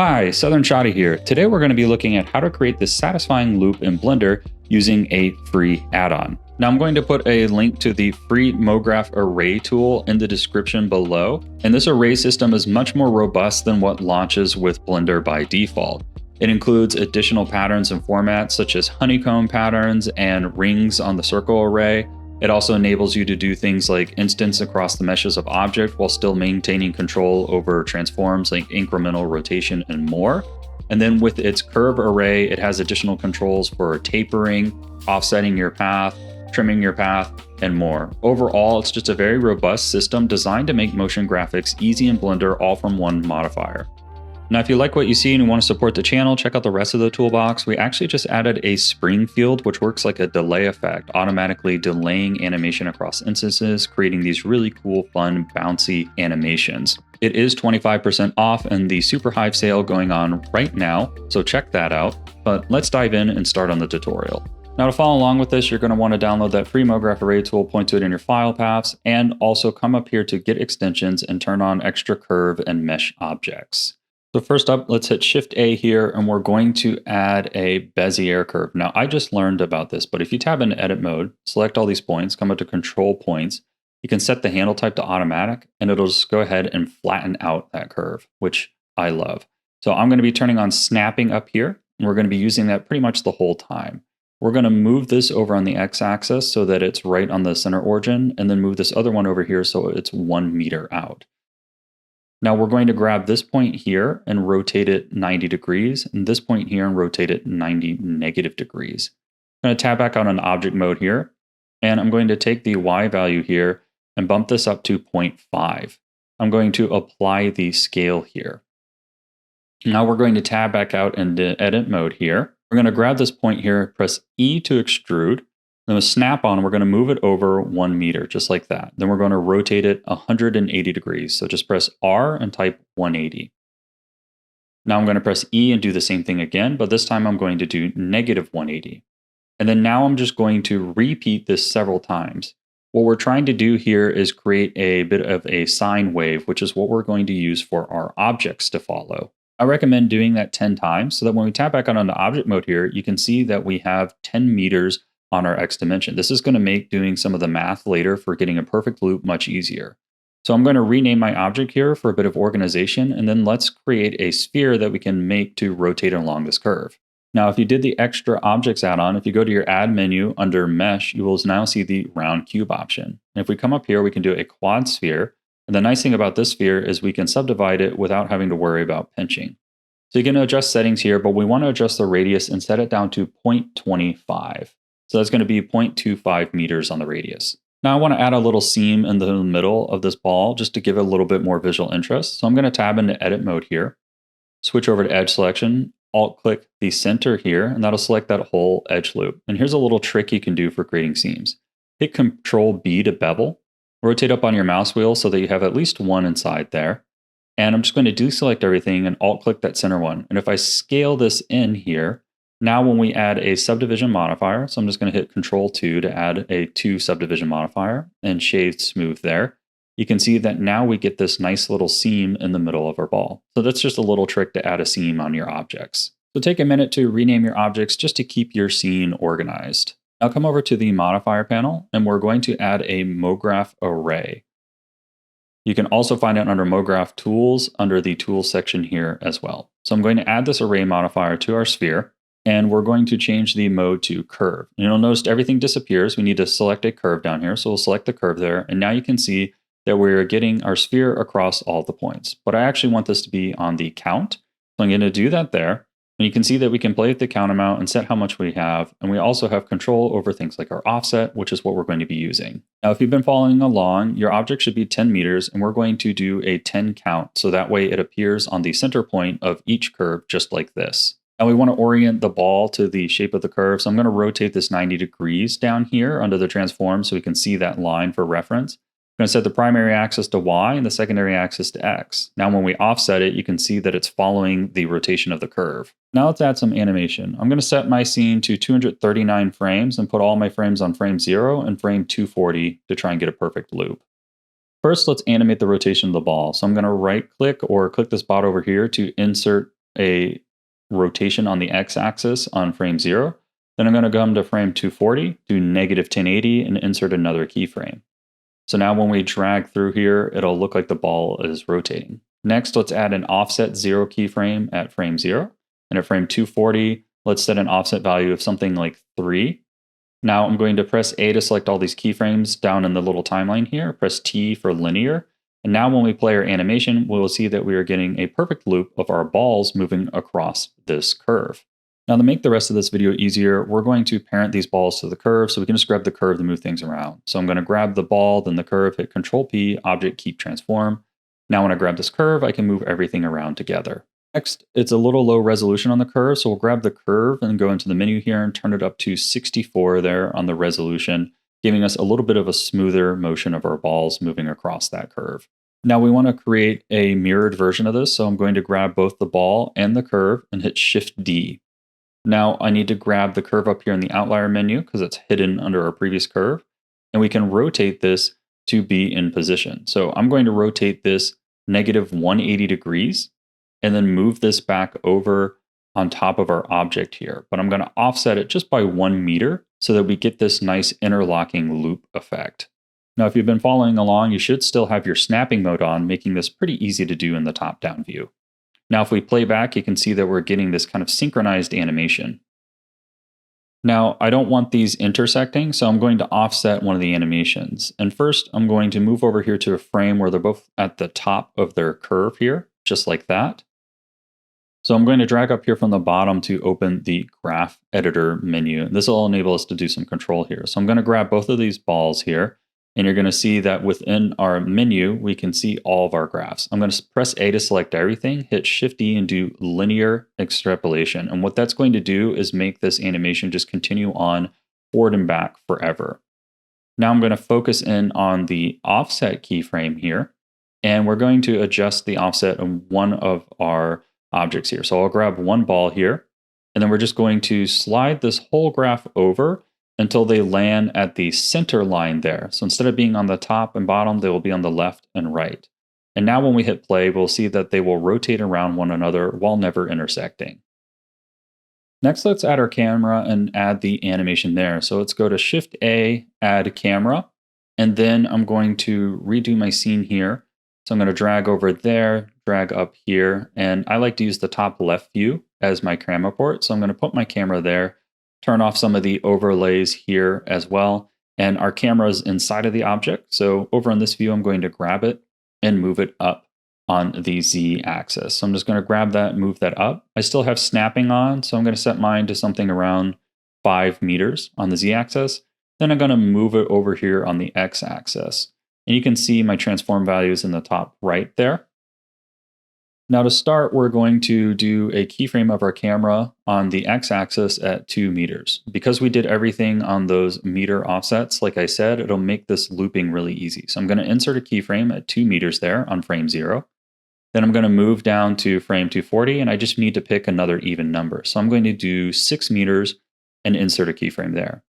Hi, Southern Shotty here. Today we're going to be looking at how to create this satisfying loop in Blender using a free add-on. Now I'm going to put a link to the free MoGraph array tool in the description below. And this array system is much more robust than what launches with Blender by default. It includes additional patterns and formats such as honeycomb patterns and rings on the circle array. It also enables you to do things like instance across the meshes of object while still maintaining control over transforms like incremental rotation and more. And then with its curve array, it has additional controls for tapering, offsetting your path, trimming your path, and more. Overall, it's just a very robust system designed to make motion graphics easy in Blender all from one modifier. Now, if you like what you see and you want to support the channel, check out the rest of the toolbox. We actually just added a spring field, which works like a delay effect, automatically delaying animation across instances, creating these really cool, fun, bouncy animations. It is 25% off and the Super Hive sale going on right now, so check that out. But let's dive in and start on the tutorial. Now, to follow along with this, you're going to want to download that free MoGraph array tool, point to it in your file paths, and also come up here to get extensions and turn on extra curve and mesh objects. So first up, let's hit Shift A here, and we're going to add a Bezier curve. Now, I just learned about this, but if you tab into edit mode, select all these points, come up to control points, you can set the handle type to automatic, and it'll just go ahead and flatten out that curve, which I love. So I'm going to be turning on snapping up here, and we're going to be using that pretty much the whole time. We're going to move this over on the x-axis so that it's right on the center origin, and then move this other one over here so it's 1 meter out. Now we're going to grab this point here and rotate it 90 degrees, and this point here and rotate it 90 negative degrees. I'm going to tab back out on object mode here, and I'm going to take the Y value here and bump this up to 0.5. I'm going to apply the scale here. Now we're going to tab back out into edit mode here. We're going to grab this point here, press E to extrude. Then with snap on, we're going to move it over 1 meter, just like that. Then we're going to rotate it 180 degrees. So just press R and type 180. Now I'm going to press E and do the same thing again, but this time I'm going to do negative 180. And then now I'm just going to repeat this several times. What we're trying to do here is create a bit of a sine wave, which is what we're going to use for our objects to follow. I recommend doing that 10 times so that when we tap back out onto object mode here, you can see that we have 10 meters on our X dimension. This is going to make doing some of the math later for getting a perfect loop much easier. So I'm going to rename my object here for a bit of organization, and then let's create a sphere that we can make to rotate along this curve. Now, if you did the extra objects add-on, if you go to your add menu under mesh, you will now see the round cube option. And if we come up here, we can do a quad sphere. And the nice thing about this sphere is we can subdivide it without having to worry about pinching. So you can adjust settings here, but we want to adjust the radius and set it down to 0.25. So that's going to be 0.25 meters on the radius. Now I want to add a little seam in the middle of this ball just to give it a little bit more visual interest. So I'm going to tab into edit mode here, switch over to edge selection, alt click the center here, and that'll select that whole edge loop. And here's a little trick you can do for creating seams. Hit Control B to bevel, rotate up on your mouse wheel so that you have at least one inside there. And I'm just going to deselect everything and alt click that center one. And if I scale this in here, now when we add a subdivision modifier, so I'm just going to hit Control 2 to add a 2 subdivision modifier and shade smooth there, you can see that now we get this nice little seam in the middle of our ball. So that's just a little trick to add a seam on your objects. So take a minute to rename your objects just to keep your scene organized. Now come over to the modifier panel, and we're going to add a MoGraph array. You can also find it under MoGraph Tools under the Tools section here as well. So I'm going to add this array modifier to our sphere. And we're going to change the mode to curve. And you'll notice everything disappears. We need to select a curve down here. So we'll select the curve there. And now you can see that we're getting our sphere across all the points. But I actually want this to be on the count. So I'm going to do that there. And you can see that we can play with the count amount and set how much we have. And we also have control over things like our offset, which is what we're going to be using. Now, if you've been following along, your object should be 10 meters. And we're going to do a 10 count. So that way it appears on the center point of each curve, just like this. Now we want to orient the ball to the shape of the curve. So I'm going to rotate this 90 degrees down here under the transform so we can see that line for reference. I'm going to set the primary axis to Y and the secondary axis to X. Now when we offset it, you can see that it's following the rotation of the curve. Now let's add some animation. I'm going to set my scene to 239 frames and put all my frames on frame 0 and frame 240 to try and get a perfect loop. First, let's animate the rotation of the ball. So I'm going to right click or click this bot over here to insert a rotation on the x-axis on frame 0. Then I'm going to come to frame 240, do negative 1080, and insert another keyframe. So now when we drag through here, it'll look like the ball is rotating. Next, let's add an offset 0 keyframe at frame 0. And at frame 240, let's set an offset value of something like 3. Now I'm going to press A to select all these keyframes down in the little timeline here, press T for linear. And now when we play our animation, we'll see that we are getting a perfect loop of our balls moving across this curve. Now to make the rest of this video easier, we're going to parent these balls to the curve so we can just grab the curve to move things around. So I'm going to grab the ball, then the curve, hit Control P, Object, Keep Transform. Now when I grab this curve, I can move everything around together. Next, it's a little low resolution on the curve, so we'll grab the curve and go into the menu here and turn it up to 64 there on the resolution, giving us a little bit of a smoother motion of our balls moving across that curve. Now we want to create a mirrored version of this, so I'm going to grab both the ball and the curve and hit Shift D. Now I need to grab the curve up here in the outlier menu because it's hidden under our previous curve, and we can rotate this to be in position. So I'm going to rotate this negative 180 degrees and then move this back over on top of our object here. But I'm going to offset it just by 1 meter so that we get this nice interlocking loop effect. Now, if you've been following along, you should still have your snapping mode on, making this pretty easy to do in the top-down view. Now, if we play back, you can see that we're getting this kind of synchronized animation. Now, I don't want these intersecting, so I'm going to offset one of the animations. And first, I'm going to move over here to a frame where they're both at the top of their curve here, just like that. So I'm going to drag up here from the bottom to open the graph editor menu. This will enable us to do some control here. So I'm going to grab both of these balls here, and you're going to see that within our menu, we can see all of our graphs. I'm going to press A to select everything, hit Shift E and do linear extrapolation. And what that's going to do is make this animation just continue on forward and back forever. Now I'm going to focus in on the offset keyframe here, and we're going to adjust the offset of one of our objects here. So I'll grab one ball here, and then we're just going to slide this whole graph over until they land at the center line there. So instead of being on the top and bottom, they will be on the left and right. And now when we hit play, we'll see that they will rotate around one another while never intersecting. Next, let's add our camera and add the animation there. So let's go to Shift A, add camera, and then I'm going to redo my scene here. So I'm going to drag over there, drag up here, and I like to use the top left view as my camera port. So I'm going to put my camera there, turn off some of the overlays here as well. And our camera is inside of the object. So over on this view, I'm going to grab it and move it up on the Z axis. So I'm just going to grab that, move that up. I still have snapping on, so I'm going to set mine to something around 5 meters on the Z axis. Then I'm going to move it over here on the X axis. And you can see my transform values in the top right there. Now to start, we're going to do a keyframe of our camera on the x-axis at 2 meters. Because we did everything on those meter offsets, like I said, it'll make this looping really easy. So I'm going to insert a keyframe at 2 meters there on frame 0. Then I'm going to move down to frame 240, and I just need to pick another even number. So I'm going to do 6 meters and insert a keyframe there.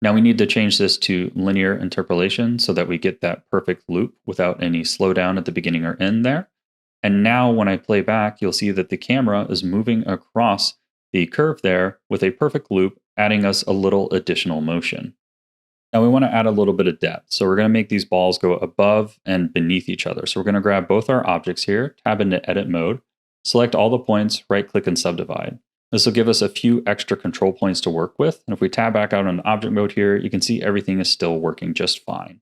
Now we need to change this to linear interpolation so that we get that perfect loop without any slowdown at the beginning or end there. And now when I play back, you'll see that the camera is moving across the curve there with a perfect loop, adding us a little additional motion. Now we want to add a little bit of depth. So we're going to make these balls go above and beneath each other. So we're going to grab both our objects here, tab into edit mode, select all the points, right click and subdivide. This will give us a few extra control points to work with. And if we tab back out on object mode here, you can see everything is still working just fine.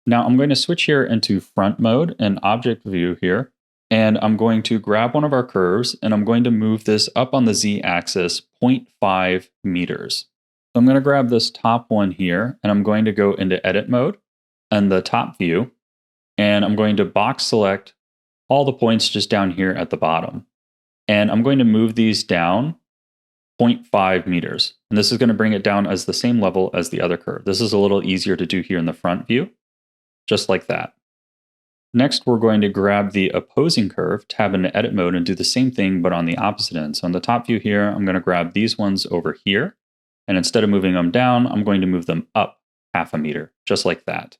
Now I'm going to switch here into front mode and object view here. And I'm going to grab one of our curves and I'm going to move this up on the Z axis 0.5 meters. So I'm going to grab this top one here and I'm going to go into edit mode and the top view. And I'm going to box select all the points just down here at the bottom. And I'm going to move these down 0.5 meters. And this is going to bring it down as the same level as the other curve. This is a little easier to do here in the front view, just like that. Next, we're going to grab the opposing curve, tab into edit mode, and do the same thing, but on the opposite end. So on the top view here, I'm going to grab these ones over here. And instead of moving them down, I'm going to move them up 0.5 meter, just like that.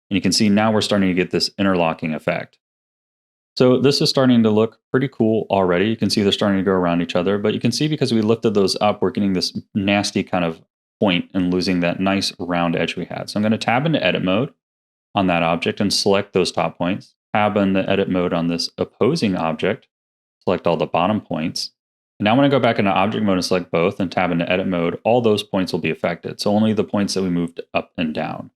And you can see now we're starting to get this interlocking effect. So this is starting to look pretty cool already. You can see they're starting to go around each other, but you can see because we lifted those up, we're getting this nasty kind of point and losing that nice round edge we had. So I'm going to tab into edit mode on that object and select those top points. Tab in the edit mode on this opposing object, select all the bottom points. And now when I go back into object mode and select both and tab into edit mode, all those points will be affected. So only the points that we moved up and down.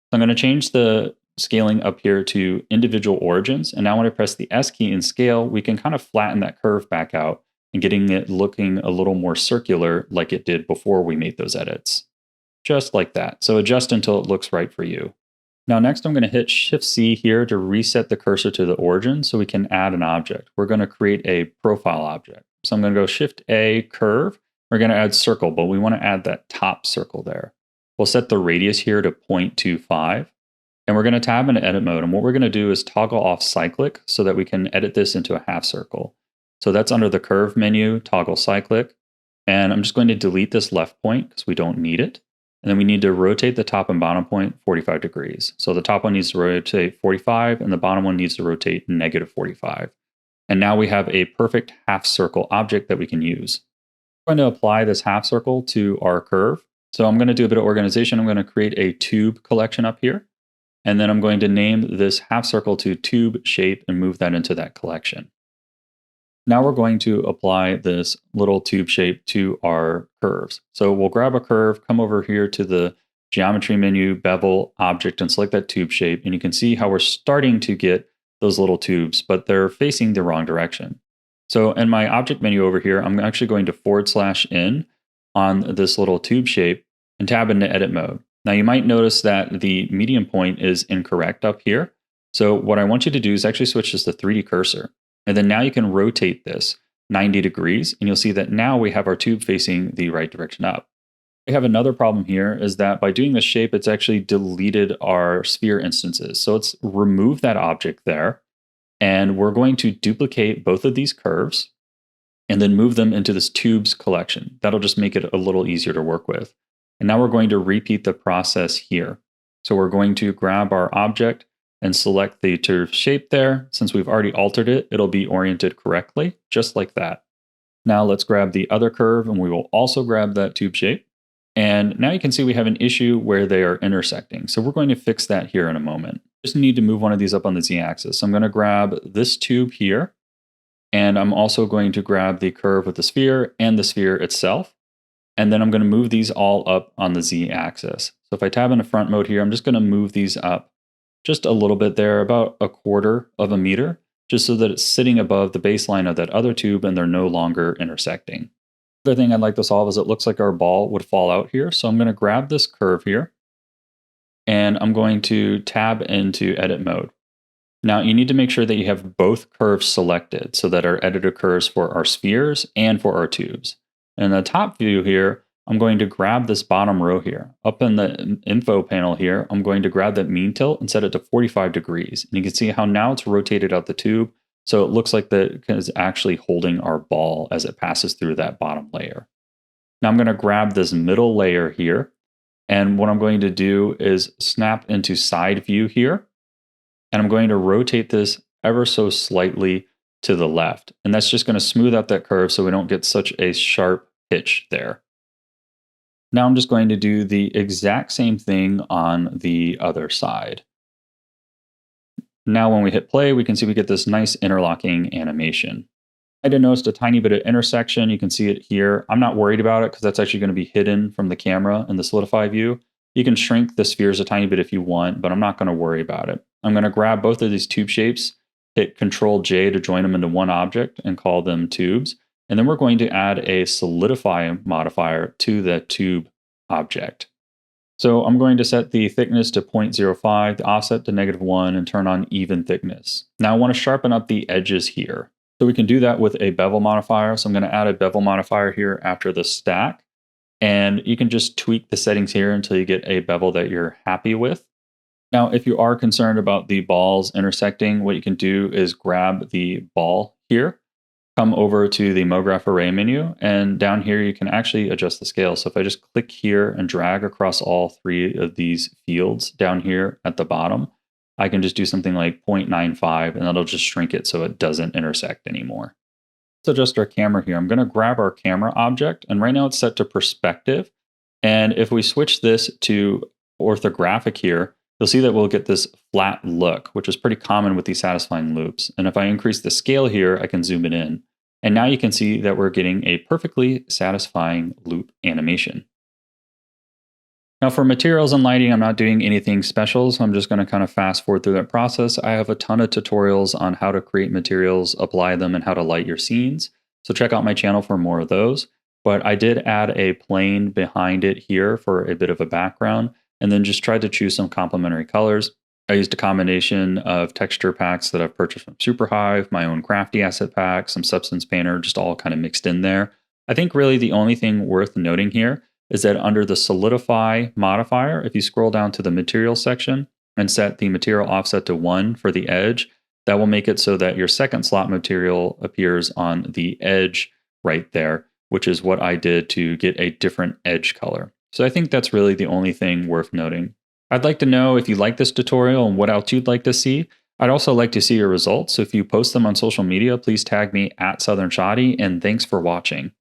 So I'm going to change the scaling up here to individual origins. And now when I press the S key in scale, we can kind of flatten that curve back out and getting it looking a little more circular like it did before we made those edits. Just like that. So adjust until it looks right for you. Now next I'm going to hit Shift C here to reset the cursor to the origin so we can add an object. We're going to create a profile object. So I'm going to go Shift A, curve. We're going to add circle, but we want to add that top circle there. We'll set the radius here to 0.25. And we're going to tab into edit mode. And what we're going to do is toggle off cyclic so that we can edit this into a half circle. So that's under the curve menu, toggle cyclic. And I'm just going to delete this left point because we don't need it. And then we need to rotate the top and bottom point 45 degrees. So the top one needs to rotate 45 and the bottom one needs to rotate negative 45. And now we have a perfect half circle object that we can use. I'm going to apply this half circle to our curve. So I'm going to do a bit of organization. I'm going to create a tube collection up here. And then I'm going to name this half circle to tube shape and move that into that collection. Now we're going to apply this little tube shape to our curves. So we'll grab a curve, come over here to the geometry menu, bevel, object, and select that tube shape. And you can see how we're starting to get those little tubes, but they're facing the wrong direction. So in my object menu over here, I'm actually going to /in on this little tube shape and tab into edit mode. Now you might notice that the median point is incorrect up here. So what I want you to do is actually switch this to 3D cursor. And then now you can rotate this 90 degrees and you'll see that now we have our tube facing the right direction up. We have another problem here is that by doing this shape, it's actually deleted our sphere instances. So let's remove that object there. And we're going to duplicate both of these curves and then move them into this tubes collection. That'll just make it a little easier to work with. And now we're going to repeat the process here. So we're going to grab our object and select the tube shape there. Since we've already altered it, it'll be oriented correctly, just like that. Now let's grab the other curve and we will also grab that tube shape. And now you can see we have an issue where they are intersecting. So we're going to fix that here in a moment. Just need to move one of these up on the Z-axis. So I'm going to grab this tube here. And I'm also going to grab the curve with the sphere and the sphere itself. And then I'm going to move these all up on the Z-axis. So if I tab into front mode here, I'm just going to move these up just a little bit there, about 1/4 of a meter, just so that it's sitting above the baseline of that other tube and they're no longer intersecting. The other thing I'd like to solve is it looks like our ball would fall out here. So I'm going to grab this curve here and I'm going to tab into edit mode. Now you need to make sure that you have both curves selected so that our edit occurs for our spheres and for our tubes. And in the top view here, I'm going to grab this bottom row here. Up in the info panel here, I'm going to grab that mean tilt and set it to 45 degrees. And you can see how now it's rotated out the tube. So it looks like that is actually holding our ball as it passes through that bottom layer. Now I'm going to grab this middle layer here. And what I'm going to do is snap into side view here. And I'm going to rotate this ever so slightly to the left. And that's just going to smooth out that curve so we don't get such a sharp pitch there. Now I'm just going to do the exact same thing on the other side. Now when we hit play, we can see we get this nice interlocking animation. I did notice a tiny bit of intersection. You can see it here. I'm not worried about it because that's actually going to be hidden from the camera in the solidify view. You can shrink the spheres a tiny bit if you want, but I'm not going to worry about it. I'm going to grab both of these tube shapes, hit Control J to join them into one object and call them tubes. And then we're going to add a solidify modifier to the tube object. So I'm going to set the thickness to 0.05, the offset to -1, and turn on even thickness. Now I want to sharpen up the edges here. So we can do that with a bevel modifier. So I'm going to add a bevel modifier here after the stack. And you can just tweak the settings here until you get a bevel that you're happy with. Now, if you are concerned about the balls intersecting, what you can do is grab the ball here, come over to the MoGraph array menu, and down here you can actually adjust the scale. So if I just click here and drag across all 3 of these fields down here at the bottom, I can just do something like 0.95 and that'll just shrink it so it doesn't intersect anymore. Let's adjust our camera here. I'm going to grab our camera object, and right now it's set to perspective. And if we switch this to orthographic here, you'll see that we'll get this flat look, which is pretty common with these satisfying loops. And if I increase the scale here, I can zoom it in. And now you can see that we're getting a perfectly satisfying loop animation. Now for materials and lighting, I'm not doing anything special, so I'm just going to kind of fast forward through that process. I have a ton of tutorials on how to create materials, apply them, and how to light your scenes. So check out my channel for more of those. But I did add a plane behind it here for a bit of a background, and then just tried to choose some complementary colors. I used a combination of texture packs that I've purchased from Superhive, my own crafty asset pack, some Substance Painter, just all kind of mixed in there. I think really the only thing worth noting here is that under the solidify modifier, if you scroll down to the material section and set the material offset to 1 for the edge, that will make it so that your second slot material appears on the edge right there, which is what I did to get a different edge color. So I think that's really the only thing worth noting. I'd like to know if you like this tutorial and what else you'd like to see. I'd also like to see your results. So if you post them on social media, please tag me at Southern Shoddy, and thanks for watching.